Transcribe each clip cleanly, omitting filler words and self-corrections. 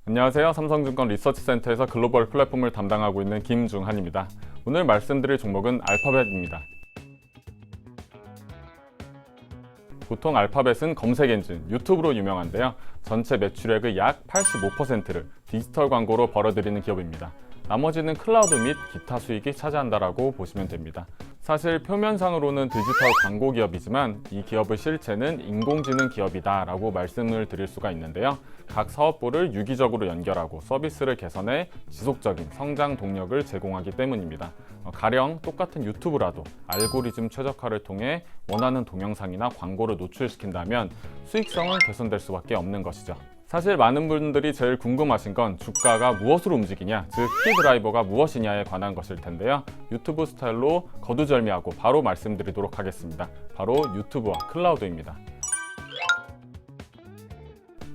안녕하세요. 삼성증권 리서치센터에서 글로벌 플랫폼을 담당하고 있는 김중한입니다. 오늘 말씀드릴 종목은 알파벳입니다. 보통 알파벳은 검색 엔진, 유튜브로 유명한데요. 전체 매출액의 약 85%를 디지털 광고로 벌어들이는 기업입니다. 나머지는 클라우드 및 기타 수익이 차지한다라고 보시면 됩니다. 사실 표면상으로는 디지털 광고 기업이지만 이 기업의 실체는 인공지능 기업이다라고 말씀을 드릴 수가 있는데요. 각 사업부를 유기적으로 연결하고 서비스를 개선해 지속적인 성장 동력을 제공하기 때문입니다. 가령 똑같은 유튜브라도 알고리즘 최적화를 통해 원하는 동영상이나 광고를 노출시킨다면 수익성은 개선될 수밖에 없는 것이죠. 사실 많은 분들이 제일 궁금하신 건 주가가 무엇으로 움직이냐, 즉 키드라이버가 무엇이냐에 관한 것일 텐데요. 유튜브 스타일로 거두절미하고 바로 말씀드리도록 하겠습니다. 바로 유튜브와 클라우드입니다.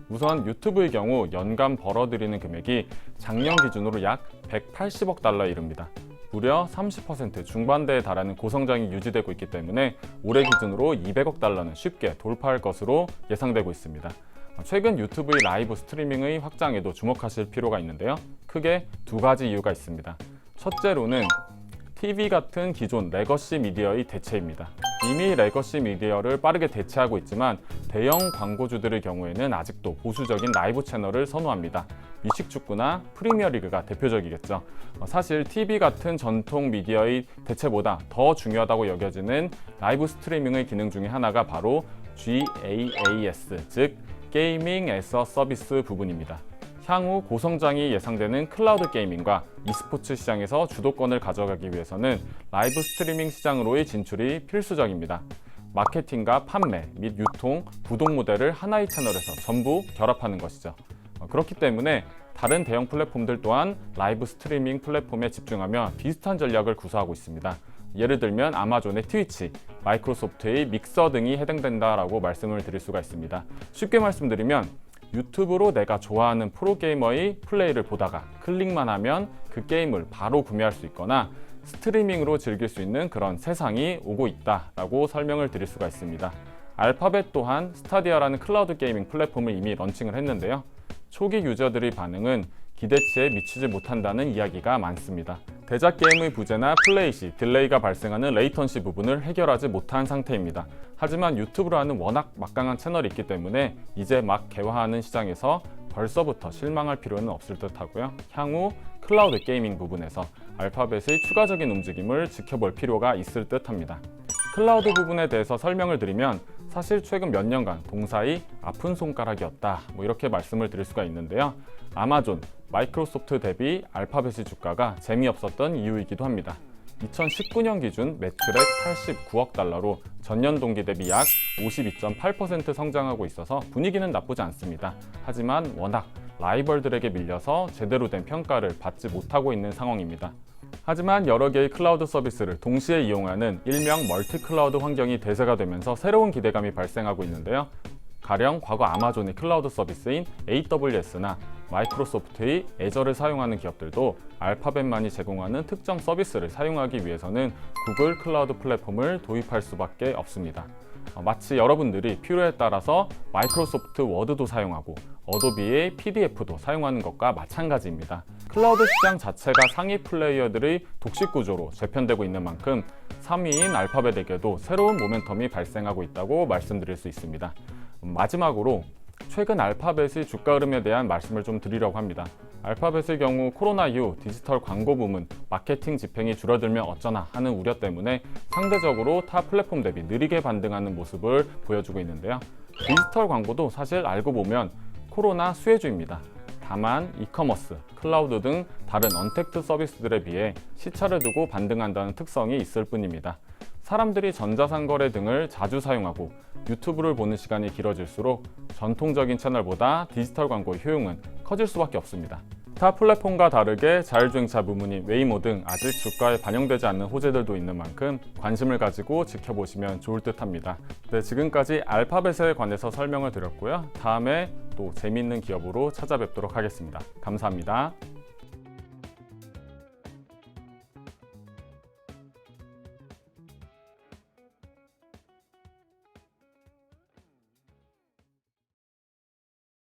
우선 유튜브의 경우 연간 벌어들이는 금액이 작년 기준으로 약 180억 달러에 이릅니다. 무려 30% 중반대에 달하는 고성장이 유지되고 있기 때문에 올해 기준으로 200억 달러는 쉽게 돌파할 것으로 예상되고 있습니다. 최근 유튜브의 라이브 스트리밍의 확장에도 주목하실 필요가 있는데요. 크게 두 가지 이유가 있습니다. 첫째로는 TV 같은 기존 레거시 미디어의 대체입니다. 이미 레거시 미디어를 빠르게 대체하고 있지만 대형 광고주들의 경우에는 아직도 보수적인 라이브 채널을 선호합니다. 미식축구나 프리미어리그가 대표적이겠죠. 사실 TV 같은 전통 미디어의 대체보다 더 중요하다고 여겨지는 라이브 스트리밍의 기능 중에 하나가 바로 GaaS, 즉 게이밍 애서 서비스 부분입니다. 향후 고성장이 예상되는 클라우드 게이밍과 e스포츠 시장에서 주도권을 가져가기 위해서는 라이브 스트리밍 시장으로의 진출이 필수적입니다. 마케팅과 판매 및 유통, 구독 모델을 하나의 채널에서 전부 결합하는 것이죠. 그렇기 때문에 다른 대형 플랫폼들 또한 라이브 스트리밍 플랫폼에 집중하며 비슷한 전략을 구사하고 있습니다. 예를 들면 아마존의 트위치, 마이크로소프트의 믹서 등이 해당된다라고 말씀을 드릴 수가 있습니다. 쉽게 말씀드리면 유튜브로 내가 좋아하는 프로게이머의 플레이를 보다가 클릭만 하면 그 게임을 바로 구매할 수 있거나 스트리밍으로 즐길 수 있는 그런 세상이 오고 있다라고 설명을 드릴 수가 있습니다. 알파벳 또한 스타디아라는 클라우드 게이밍 플랫폼을 이미 런칭을 했는데요. 초기 유저들의 반응은 기대치에 미치지 못한다는 이야기가 많습니다. 대작 게임의 부재나 플레이 시 딜레이가 발생하는 레이턴시 부분을 해결하지 못한 상태입니다. 하지만 유튜브라는 워낙 막강한 채널이 있기 때문에 이제 막 개화하는 시장에서 벌써부터 실망할 필요는 없을 듯하고요. 향후 클라우드 게이밍 부분에서 알파벳의 추가적인 움직임을 지켜볼 필요가 있을 듯합니다. 클라우드 부분에 대해서 설명을 드리면 사실 최근 몇 년간 동사의 아픈 손가락이었다, 이렇게 말씀을 드릴 수가 있는데요. 아마존, 마이크로소프트 대비 알파벳의 주가가 재미없었던 이유이기도 합니다. 2019년 기준 매출액 89억 달러로 전년 동기 대비 약 52.8% 성장하고 있어서 분위기는 나쁘지 않습니다. 하지만 워낙 라이벌들에게 밀려서 제대로 된 평가를 받지 못하고 있는 상황입니다. 하지만 여러 개의 클라우드 서비스를 동시에 이용하는 일명 멀티 클라우드 환경이 대세가 되면서 새로운 기대감이 발생하고 있는데요. 가령 과거 아마존의 클라우드 서비스인 AWS나 마이크로소프트의 애저를 사용하는 기업들도 알파벳만이 제공하는 특정 서비스를 사용하기 위해서는 구글 클라우드 플랫폼을 도입할 수밖에 없습니다. 마치 여러분들이 필요에 따라서 마이크로소프트 워드도 사용하고 어도비의 PDF도 사용하는 것과 마찬가지입니다. 클라우드 시장 자체가 상위 플레이어들의 독식 구조로 재편되고 있는 만큼 3위인 알파벳에게도 새로운 모멘텀이 발생하고 있다고 말씀드릴 수 있습니다. 마지막으로 최근 알파벳의 주가 흐름에 대한 말씀을 좀 드리려고 합니다. 알파벳의 경우 코로나 이후 디지털 광고 부문, 마케팅 집행이 줄어들면 어쩌나 하는 우려 때문에 상대적으로 타 플랫폼 대비 느리게 반등하는 모습을 보여주고 있는데요. 디지털 광고도 사실 알고 보면 코로나 수혜주입니다. 다만 이커머스, 클라우드 등 다른 언택트 서비스들에 비해 시차를 두고 반등한다는 특성이 있을 뿐입니다. 사람들이 전자상거래 등을 자주 사용하고 유튜브를 보는 시간이 길어질수록 전통적인 채널보다 디지털 광고의 효용은 커질 수밖에 없습니다. 타 플랫폼과 다르게 자율주행차 부문인 웨이모 등 아직 주가에 반영되지 않는 호재들도 있는 만큼 관심을 가지고 지켜보시면 좋을 듯합니다. 네, 지금까지 알파벳에 관해서 설명을 드렸고요. 다음에 또 재미있는 기업으로 찾아뵙도록 하겠습니다. 감사합니다.